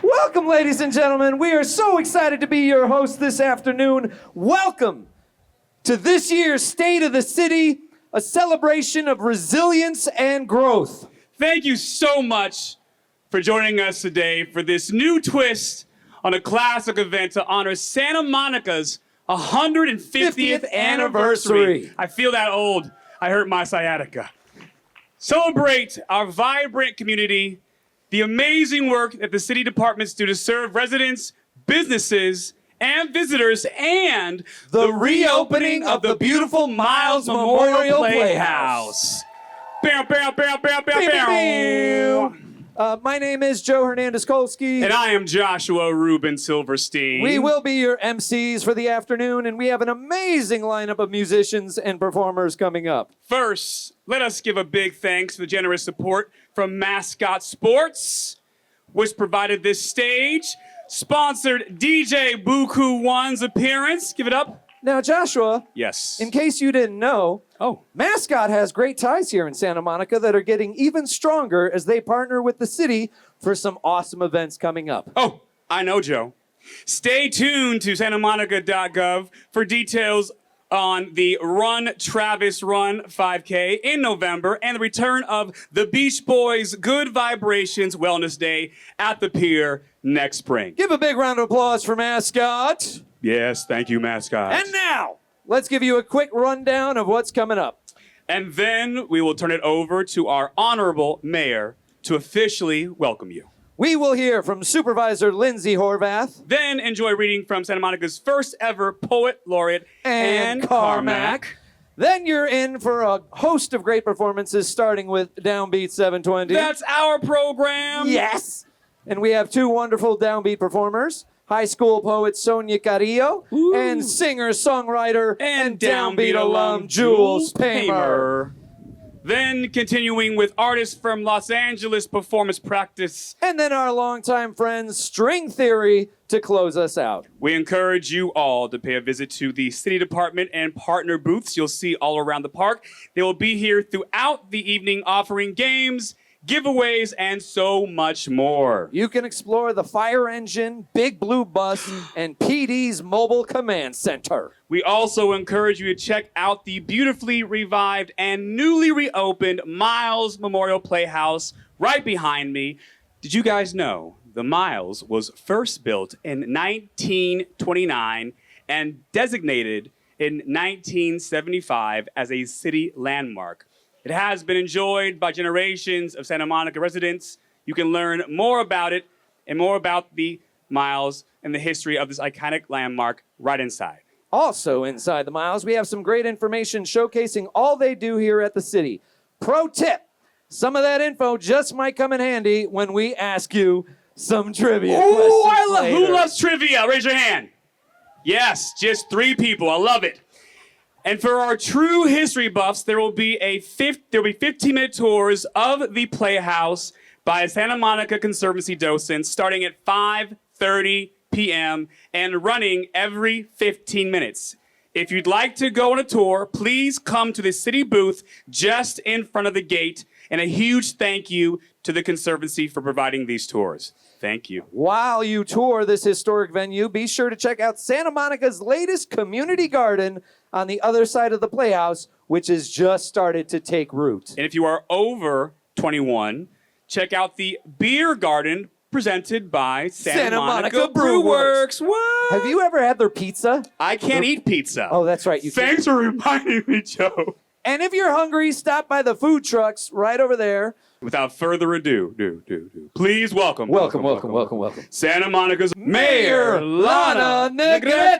Welcome, ladies and gentlemen. We are so excited to be your host this afternoon. Welcome to this year's State of the City, a celebration of resilience and growth. Thank you so much for joining us today for this new twist on a classic event to honor Santa Monica's 150th anniversary. I feel that old. I hurt my sciatica. Celebrate our vibrant community, the amazing work that the city departments do to serve residents, businesses, and visitors, and the reopening of the beautiful Miles Memorial Playhouse. Bam, bam, bam, bam, bam, bam. My name is Joe Hernandez-Kolsky. And I am Joshua Ruben Silverstein. We will be your MCs for the afternoon, and we have an amazing lineup of musicians and performers coming up. First, let us give a big thanks to the generous support from Mascot Sports, which provided this stage, sponsored DJ Buku One's appearance. Give it up. Now, Joshua, Yes. in case you didn't know, Mascot has great ties here in Santa Monica that are getting even stronger as they partner with the city for some awesome events coming up. Oh, I know, Joe. Stay tuned to santamonica.gov for details on the Run Travis Run 5K in November and the return of the Beach Boys Good Vibrations Wellness Day at the pier next spring. Give a big round of applause for Mascot. Yes, thank you, Mascot. And now, let's give you a quick rundown of what's coming up. And then we will turn it over to our honorable mayor to officially welcome you. We will hear from Supervisor Lindsay Horvath. Then enjoy reading from Santa Monica's first ever poet laureate, Anne Carmack. Then you're in for a host of great performances, starting with Downbeat 720. That's our program. Yes! And we have two wonderful Downbeat performers, high school poet Sonia Carrillo and singer-songwriter and Downbeat alum Jules Paymer. Then continuing with artists from Los Angeles Performance Practice. And then our longtime friends String Theory to close us out. We encourage you all to pay a visit to the city department and partner booths you'll see all around the park. They will be here throughout the evening offering games, giveaways, and so much more. You can explore the fire engine, Big Blue Bus, and PD's Mobile Command Center. We also encourage you to check out the beautifully revived and newly reopened Miles Memorial Playhouse right behind me. Did you guys know the Miles was first built in 1929 and designated in 1975 as a city landmark? It has been enjoyed by generations of Santa Monica residents. You can learn more about it and more about the Miles and the history of this iconic landmark right inside. Also inside the Miles, we have some great information showcasing all they do here at the city. Pro tip, some of that info just might come in handy when we ask you some trivia questions later. Who loves trivia? Raise your hand. Yes, just 3 people. I love it. And for our true history buffs, there will be 15-minute tours of the Playhouse by Santa Monica Conservancy docents starting at 5:30 p.m. and running every 15 minutes. If you'd like to go on a tour, please come to the city booth just in front of the gate. And a huge thank you to the Conservancy for providing these tours. Thank you. While you tour this historic venue, be sure to check out Santa Monica's latest community garden on the other side of the Playhouse, which has just started to take root. And if you are over 21, check out the beer garden presented by Santa Monica Brew Works. What? Have you ever had their pizza? I can't eat pizza. Oh, that's right. You Thanks for reminding me, Joe. And if you're hungry, stop by the food trucks right over there. Without further ado, please welcome Santa Monica's Mayor Lana Negrete.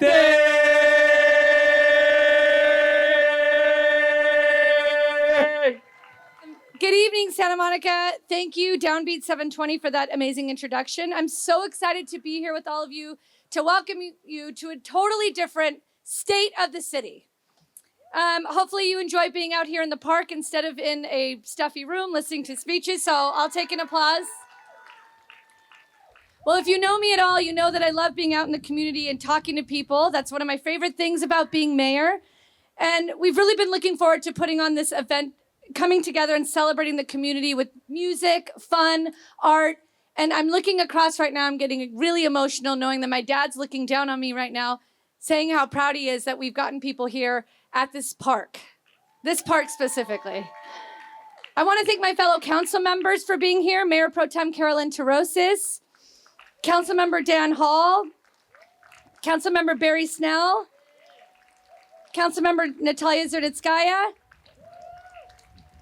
Good evening, Santa Monica. Thank you, Downbeat 720, for that amazing introduction. I'm so excited to be here with all of you to welcome you to a totally different state of the city. Hopefully you enjoy being out here in the park instead of in a stuffy room listening to speeches, so I'll take an applause. Well, if you know me at all, you know that I love being out in the community and talking to people. That's one of my favorite things about being mayor. And we've really been looking forward to putting on this event, coming together and celebrating the community with music, fun, art, And I'm looking across right now. I'm getting really emotional knowing that my dad's looking down on me right now, saying how proud he is that we've gotten people here at this park specifically. I want to thank my fellow council members for being here. Mayor Pro Tem Carolyn Tarosis, Councilmember Dan Hall, Councilmember Barry Snell, Councilmember Natalia Zerditskaya,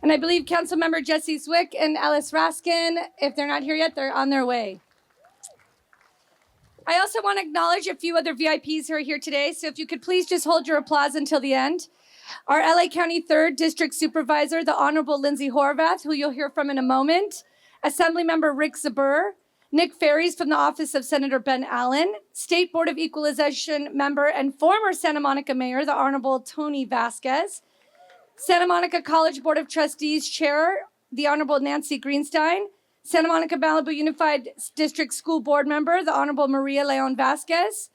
and I believe Councilmember Jesse Zwick and Alice Raskin. If they're not here yet, they're on their way. I also want to acknowledge a few other VIPs who are here today, so if you could please just hold your applause until the end. Our LA County 3rd District Supervisor, the Honorable Lindsay Horvath, who you'll hear from in a moment, Assemblymember Rick Zabur, Nick Ferries from the office of Senator Ben Allen, State Board of Equalization member and former Santa Monica Mayor, the Honorable Tony Vasquez, Santa Monica College Board of Trustees Chair, the Honorable Nancy Greenstein, Santa Monica Malibu Unified District School Board member, the Honorable Maria Leon Vasquez,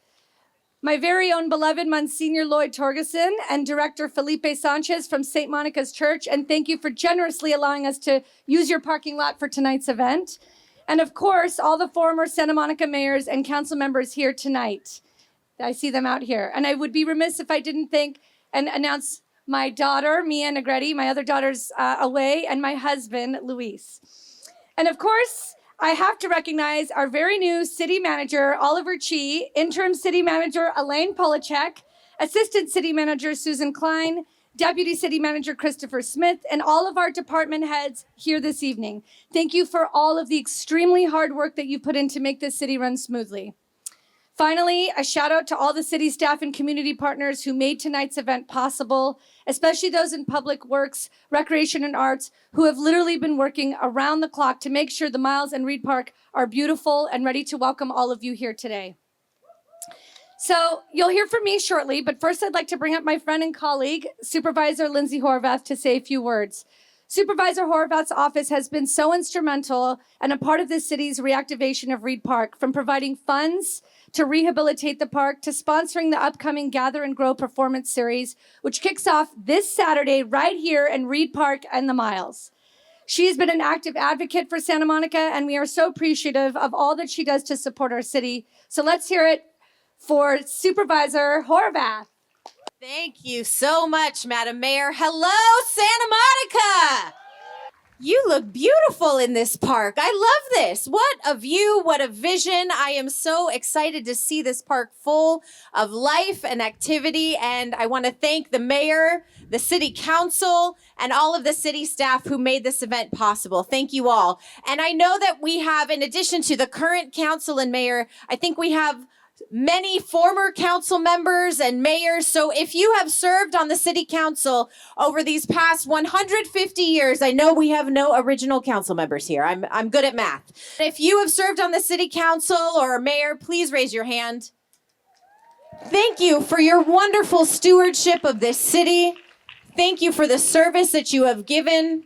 my very own beloved Monsignor Lloyd Torgerson and Director Felipe Sanchez from St. Monica's Church. And thank you for generously allowing us to use your parking lot for tonight's event. And of course, all the former Santa Monica mayors and council members here tonight. I see them out here. And I would be remiss if I didn't thank and announce my daughter, Mia Negretti, my other daughter's away, and my husband, Luis. And of course, I have to recognize our very new city manager, Oliver Chi, interim city manager, Elaine Polachek, assistant city manager, Susan Klein, deputy city manager, Christopher Smith, and all of our department heads here this evening. Thank you for all of the extremely hard work that you put in to make this city run smoothly. Finally, a shout out to all the city staff and community partners who made tonight's event possible, especially those in public works, recreation, and arts who have literally been working around the clock to make sure the Miles and Reed Park are beautiful and ready to welcome all of you here today. So you'll hear from me shortly, but first I'd like to bring up my friend and colleague, Supervisor Lindsay Horvath, to say a few words. Supervisor Horvath's office has been so instrumental and a part of this city's reactivation of Reed Park, from providing funds to rehabilitate the park, to sponsoring the upcoming Gather and Grow performance series, which kicks off this Saturday right here in Reed Park and the Miles. She has been an active advocate for Santa Monica, and we are so appreciative of all that she does to support our city. So let's hear it for Supervisor Horvath. Thank you so much, Madam Mayor. Hello, Santa Monica! You look beautiful in this park. I love this. What a view, what a vision. I am so excited to see this park full of life and activity. And I want to thank the mayor, the city council, and all of the city staff who made this event possible. Thank you all. And I know that we have, in addition to the current council and mayor, I think we have many former council members and mayors. So if you have served on the city council over these past 150 years, I know we have no original council members here. I'm good at math. If you have served on the city council or a mayor, please raise your hand. Thank you for your wonderful stewardship of this city. Thank you for the service that you have given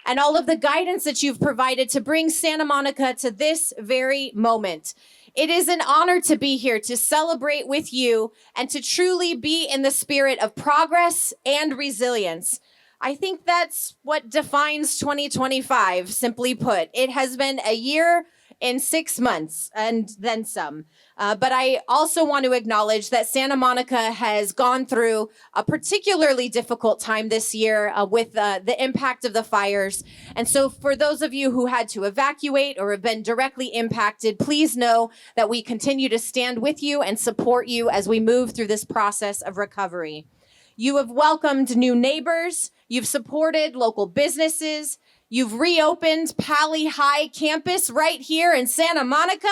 and all of the guidance that you've provided to bring Santa Monica to this very moment. It is an honor to be here to celebrate with you and to truly be in the spirit of progress and resilience. I think that's what defines 2025, simply put. It has been a year in 6 months and then some. But I also want to acknowledge that Santa Monica has gone through a particularly difficult time this year with the impact of the fires. And so for those of you who had to evacuate or have been directly impacted, please know that we continue to stand with you and support you as we move through this process of recovery. You have welcomed new neighbors. You've supported local businesses. You've reopened Pali High campus right here in Santa Monica.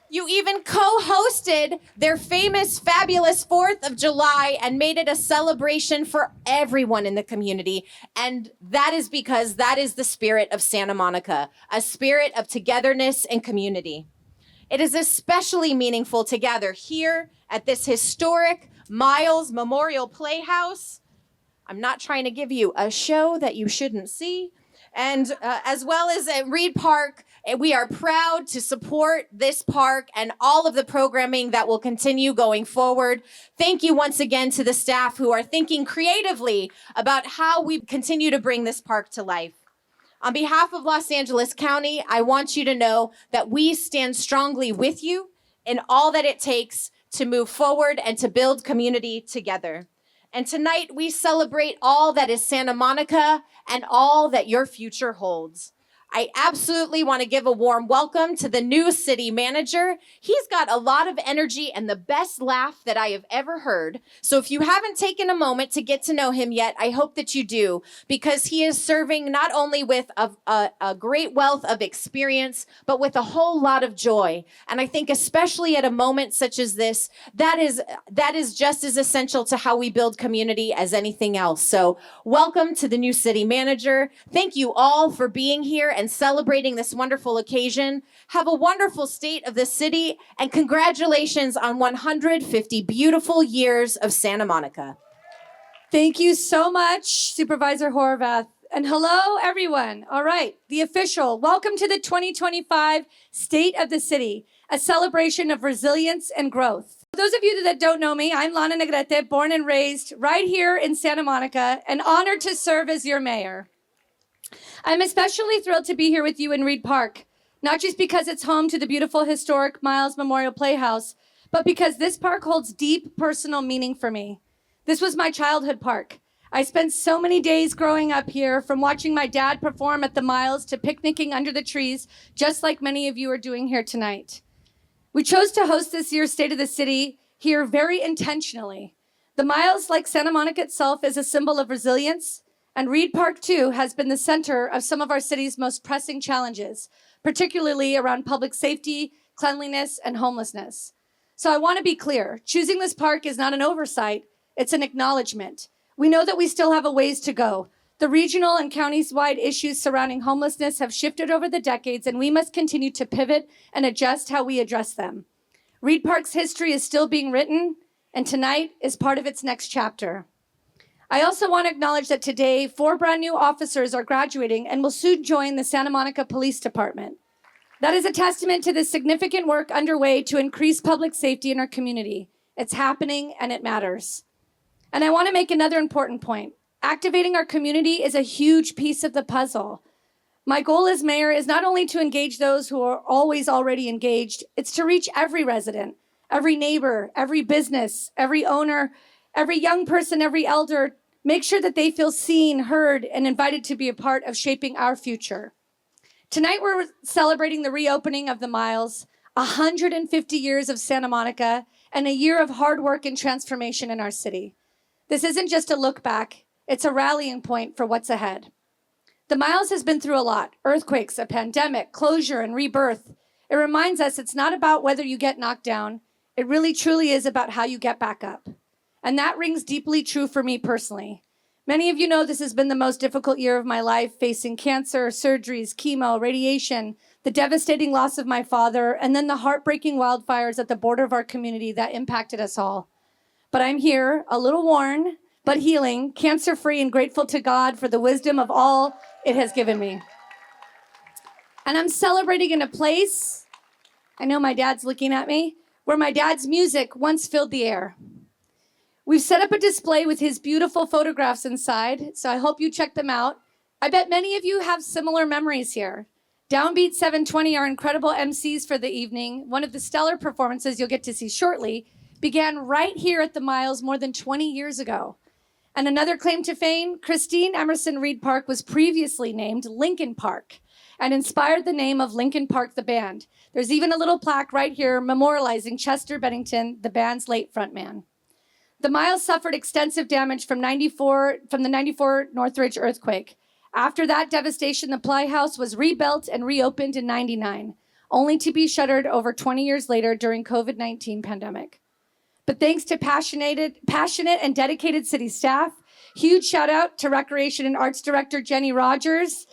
You even co-hosted their famous, fabulous 4th of July and made it a celebration for everyone in the community. And that is because that is the spirit of Santa Monica, a spirit of togetherness and community. It is especially meaningful to gather here at this historic Miles Memorial Playhouse. I'm not trying to give you a show that you shouldn't see. And as well as at Reed Park, we are proud to support this park and all of the programming that will continue going forward. Thank you once again to the staff who are thinking creatively about how we continue to bring this park to life. On behalf of Los Angeles County, I want you to know that we stand strongly with you in all that it takes to move forward and to build community together. And tonight we celebrate all that is Santa Monica and all that your future holds. I absolutely want to give a warm welcome to the new city manager. He's got a lot of energy and the best laugh that I have ever heard. So if you haven't taken a moment to get to know him yet, I hope that you do, because he is serving not only with a great wealth of experience, but with a whole lot of joy. And I think especially at a moment such as this, that is just as essential to how we build community as anything else. So welcome to the new city manager. Thank you all for being here and celebrating this wonderful occasion. Have a wonderful state of the city, and congratulations on 150 beautiful years of Santa Monica. Thank you so much, Supervisor Horvath. And hello, everyone. All right, the official welcome to the 2025 State of the City, a celebration of resilience and growth. For those of you that don't know me, I'm Lana Negrete, born and raised right here in Santa Monica, and honored to serve as your mayor. I'm especially thrilled to be here with you in Reed Park, not just because it's home to the beautiful historic Miles Memorial Playhouse, but because this park holds deep personal meaning for me. This was my childhood park. I spent so many days growing up here, from watching my dad perform at the Miles to picnicking under the trees, just like many of you are doing here tonight. We chose to host this year's State of the City here very intentionally. The Miles, like Santa Monica itself, is a symbol of resilience. And Reed Park, too, has been the center of some of our city's most pressing challenges, particularly around public safety, cleanliness, and homelessness. So I want to be clear. Choosing this park is not an oversight. It's an acknowledgement. We know that we still have a ways to go. The regional and counties-wide issues surrounding homelessness have shifted over the decades, and we must continue to pivot and adjust how we address them. Reed Park's history is still being written, and tonight is part of its next chapter. I also want to acknowledge that today, 4 brand new officers are graduating and will soon join the Santa Monica Police Department. That is a testament to the significant work underway to increase public safety in our community. It's happening and it matters. And I want to make another important point. Activating our community is a huge piece of the puzzle. My goal as mayor is not only to engage those who are always already engaged, it's to reach every resident, every neighbor, every business, every owner, every young person, every elder. Make sure that they feel seen, heard, and invited to be a part of shaping our future. Tonight, we're celebrating the reopening of the Miles, 150 years of Santa Monica, and a year of hard work and transformation in our city. This isn't just a look back, it's a rallying point for what's ahead. The Miles has been through a lot: earthquakes, a pandemic, closure, and rebirth. It reminds us it's not about whether you get knocked down. It really truly is about how you get back up. And that rings deeply true for me personally. Many of you know this has been the most difficult year of my life, facing cancer, surgeries, chemo, radiation, the devastating loss of my father, and then the heartbreaking wildfires at the border of our community that impacted us all. But I'm here, a little worn, but healing, cancer-free, and grateful to God for the wisdom of all it has given me. And I'm celebrating in a place, I know my dad's looking at me, where my dad's music once filled the air. We've set up a display with his beautiful photographs inside, so I hope you check them out. I bet many of you have similar memories here. Downbeat 720, our incredible MCs for the evening, one of the stellar performances you'll get to see shortly, began right here at the Miles more than 20 years ago. And another claim to fame, Christine Emerson Reed Park was previously named Lincoln Park and inspired the name of Lincoln Park, the band. There's even a little plaque right here memorializing Chester Bennington, the band's late frontman. The Miles suffered extensive damage from the 94 Northridge earthquake. After that devastation, the Playhouse was rebuilt and reopened in 99, only to be shuttered over 20 years later during COVID-19 pandemic. But thanks to passionate and dedicated city staff, huge shout out to Recreation and Arts Director Jenny Rogers,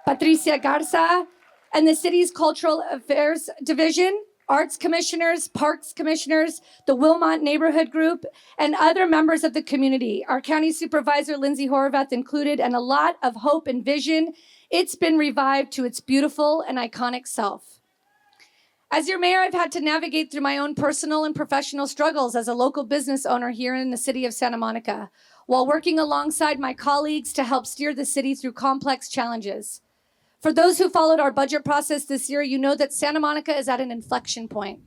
Patricia Garza, and the city's Cultural Affairs Division, Arts Commissioners, Parks Commissioners, the Wilmot Neighborhood Group, and other members of the community. Our County Supervisor, Lindsay Horvath, included, and a lot of hope and vision. It's been revived to its beautiful and iconic self. As your mayor, I've had to navigate through my own personal and professional struggles as a local business owner here in the city of Santa Monica, while working alongside my colleagues to help steer the city through complex challenges. For those who followed our budget process this year, you know that Santa Monica is at an inflection point.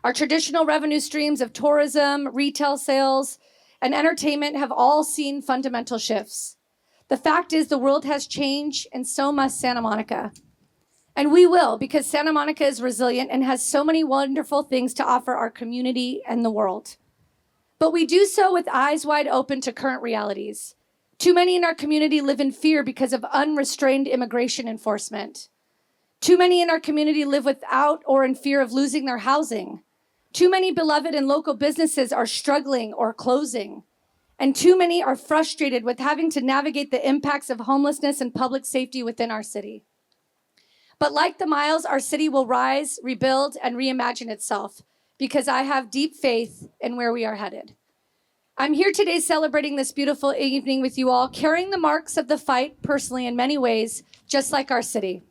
Our traditional revenue streams of tourism, retail sales, and entertainment have all seen fundamental shifts. The fact is the world has changed, and so must Santa Monica. And we will, because Santa Monica is resilient and has so many wonderful things to offer our community and the world. But we do so with eyes wide open to current realities. Too many in our community live in fear because of unrestrained immigration enforcement. Too many in our community live without or in fear of losing their housing. Too many beloved and local businesses are struggling or closing. And too many are frustrated with having to navigate the impacts of homelessness and public safety within our city. But like the Miles, our city will rise, rebuild, and reimagine itself because I have deep faith in where we are headed. I'm here today celebrating this beautiful evening with you all, carrying the marks of the fight personally in many ways, just like our city.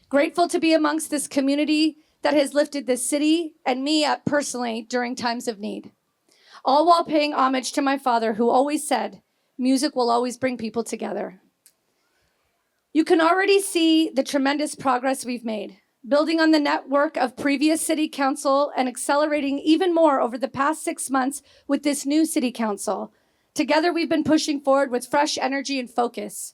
Grateful to be amongst this community that has lifted this city and me up personally during times of need. All while paying homage to my father, who always said, music will always bring people together. You can already see the tremendous progress we've made, building on the network of previous city council and accelerating even more over the past 6 months with this new city council. Together, we've been pushing forward with fresh energy and focus.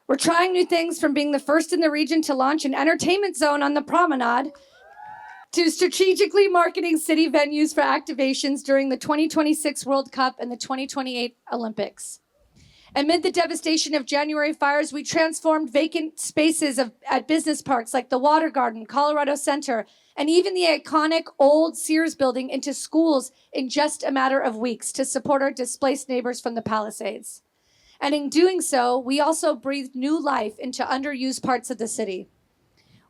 We're trying new things, from being the first in the region to launch an entertainment zone on the promenade to strategically marketing city venues for activations during the 2026 World Cup and the 2028 Olympics. Amid the devastation of January fires, we transformed vacant spaces at business parks like the Water Garden, Colorado Center, and even the iconic old Sears building into schools in just a matter of weeks to support our displaced neighbors from the Palisades. And in doing so, we also breathed new life into underused parts of the city.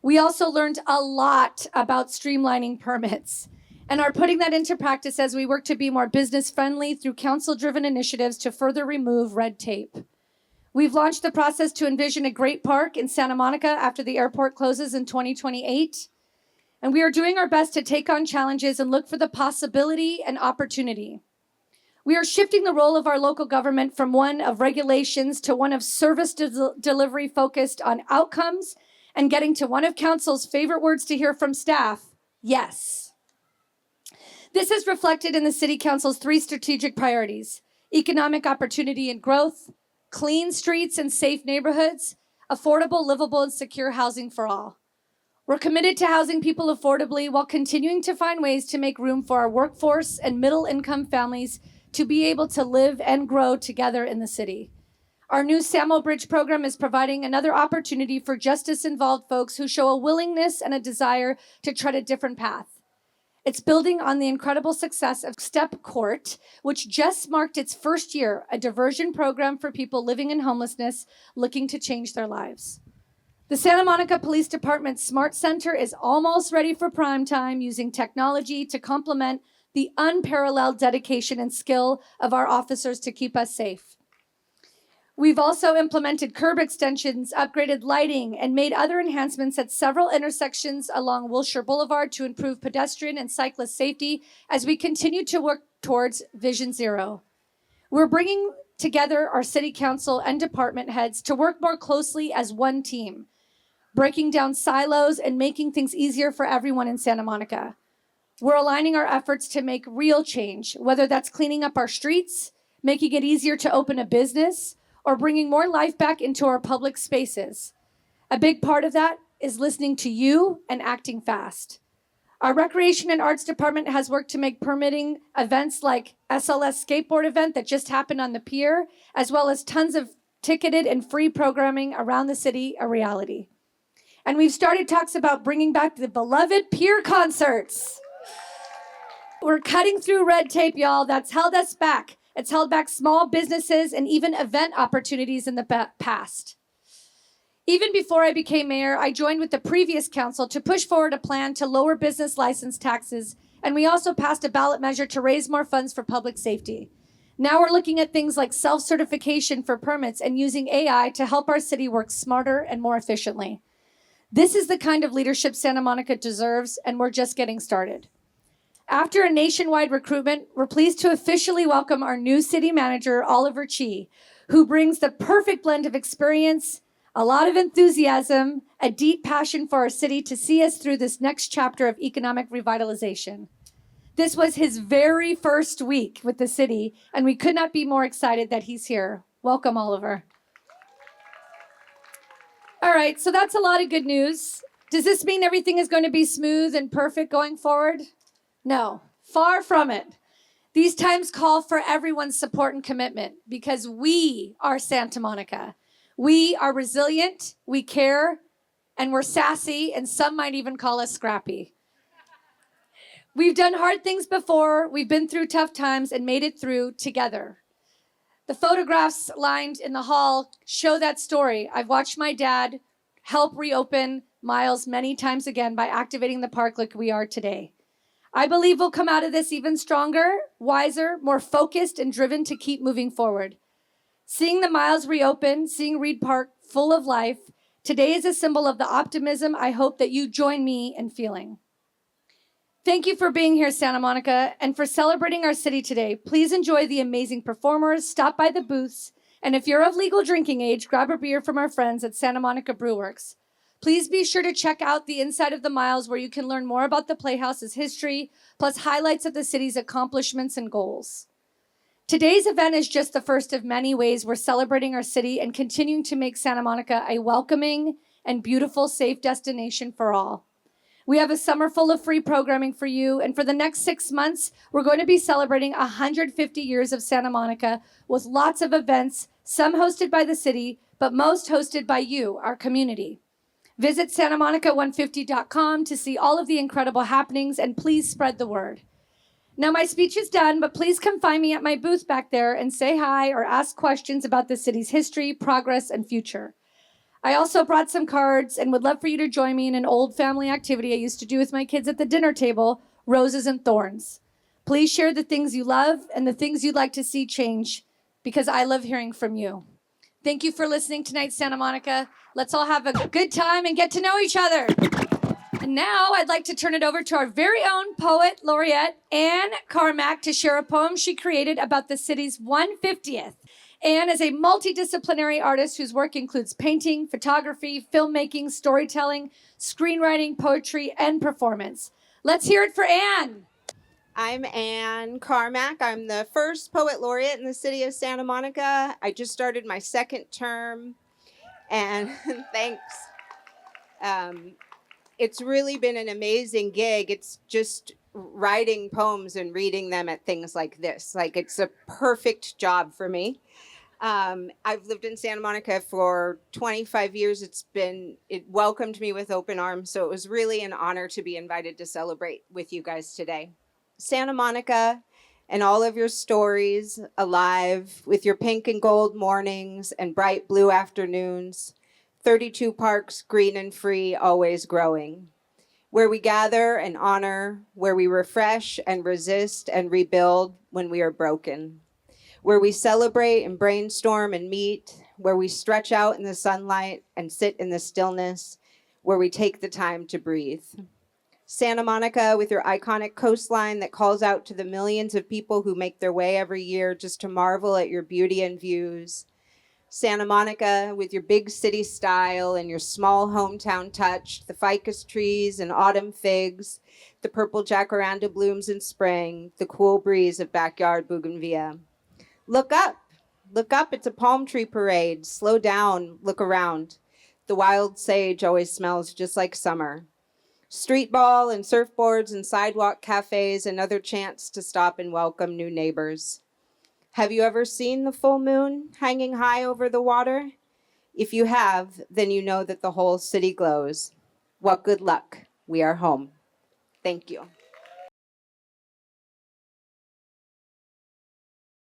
We also learned a lot about streamlining permits and are putting that into practice as we work to be more business-friendly through council-driven initiatives to further remove red tape. We've launched the process to envision a great park in Santa Monica after the airport closes in 2028. And we are doing our best to take on challenges and look for the possibility and opportunity. We are shifting the role of our local government from one of regulations to one of service delivery focused on outcomes and getting to one of council's favorite words to hear from staff, yes. This is reflected in the City Council's 3 strategic priorities: economic opportunity and growth, clean streets and safe neighborhoods, affordable, livable, and secure housing for all. We're committed to housing people affordably while continuing to find ways to make room for our workforce and middle-income families to be able to live and grow together in the city. Our new Samo Bridge program is providing another opportunity for justice-involved folks who show a willingness and a desire to tread a different path. It's building on the incredible success of Step Court, which just marked its first year, a diversion program for people living in homelessness looking to change their lives. The Santa Monica Police Department Smart Center is almost ready for prime time, using technology to complement the unparalleled dedication and skill of our officers to keep us safe. We've also implemented curb extensions, upgraded lighting, and made other enhancements at several intersections along Wilshire Boulevard to improve pedestrian and cyclist safety as we continue to work towards Vision Zero. We're bringing together our city council and department heads to work more closely as one team, breaking down silos and making things easier for everyone in Santa Monica. We're aligning our efforts to make real change, whether that's cleaning up our streets, making it easier to open a business, or bringing more life back into our public spaces. A big part of that is listening to you and acting fast. Our Recreation and Arts Department has worked to make permitting events like SLS skateboard event that just happened on the pier, as well as tons of ticketed and free programming around the city, a reality. And we've started talks about bringing back the beloved pier concerts. We're cutting through red tape, y'all, that's held us back. It's held back small businesses and even event opportunities in the past. Even before I became mayor, I joined with the previous council to push forward a plan to lower business license taxes, and we also passed a ballot measure to raise more funds for public safety. Now we're looking at things like self-certification for permits and using AI to help our city work smarter and more efficiently. This is the kind of leadership Santa Monica deserves, and we're just getting started. After a nationwide recruitment, we're pleased to officially welcome our new city manager, Oliver Chi, who brings the perfect blend of experience, a lot of enthusiasm, a deep passion for our city to see us through this next chapter of economic revitalization. This was his very first week with the city, and we could not be more excited that he's here. Welcome, Oliver. All right, so that's a lot of good news. Does this mean everything is going to be smooth and perfect going forward? No, far from it. These times call for everyone's support and commitment because we are Santa Monica. We are resilient, we care, and we're sassy, and some might even call us scrappy. We've done hard things before, we've been through tough times and made it through together. The photographs lined in the hall show that story. I've watched my dad help reopen Miles many times again by activating the park like we are today. I believe we'll come out of this even stronger, wiser, more focused, and driven to keep moving forward. Seeing the Miles reopen, seeing Reed Park full of life, today is a symbol of the optimism I hope that you join me in feeling. Thank you for being here, Santa Monica, and for celebrating our city today. Please enjoy the amazing performers, stop by the booths, and if you're of legal drinking age, grab a beer from our friends at Santa Monica Brewworks. Please be sure to check out the inside of the Miles where you can learn more about the Playhouse's history, plus highlights of the city's accomplishments and goals. Today's event is just the first of many ways we're celebrating our city and continuing to make Santa Monica a welcoming and beautiful, safe destination for all. We have a summer full of free programming for you, and for the next 6 months, we're going to be celebrating 150 years of Santa Monica with lots of events, some hosted by the city, but most hosted by you, our community. Visit santamonica150.com to see all of the incredible happenings, and please spread the word. Now, my speech is done, but please come find me at my booth back there and say hi or ask questions about the city's history, progress, and future. I also brought some cards and would love for you to join me in an old family activity I used to do with my kids at the dinner table, Roses and Thorns. Please share the things you love and the things you'd like to see change, because I love hearing from you. Thank you for listening tonight, Santa Monica. Let's all have a good time and get to know each other. And now I'd like to turn it over to our very own poet laureate, Anne Carmack, to share a poem she created about the city's 150th. Anne is a multidisciplinary artist whose work includes painting, photography, filmmaking, storytelling, screenwriting, poetry, and performance. Let's hear it for Anne. I'm Anne Carmack. I'm the first poet laureate in the city of Santa Monica. I just started my second term, and thanks. It's really been an amazing gig. It's just writing poems and reading them at things like this. Like, it's a perfect job for me. I've lived in Santa Monica for 25 years. It welcomed me with open arms, so it was really an honor to be invited to celebrate with you guys today. Santa Monica and all of your stories alive with your pink and gold mornings and bright blue afternoons. 32 parks, green and free, always growing. Where we gather and honor, where we refresh and resist and rebuild when we are broken. Where we celebrate and brainstorm and meet, where we stretch out in the sunlight and sit in the stillness, where we take the time to breathe. Santa Monica with your iconic coastline that calls out to the millions of people who make their way every year just to marvel at your beauty and views. Santa Monica with your big city style and your small hometown touch, the ficus trees and autumn figs, the purple jacaranda blooms in spring, the cool breeze of backyard bougainvillea. Look up, it's a palm tree parade. Slow down, look around. The wild sage always smells just like summer. Street ball and surfboards and sidewalk cafes, another chance to stop and welcome new neighbors. Have you ever seen the full moon hanging high over the water? If you have, then you know that the whole city glows. What good luck. We are home. Thank you.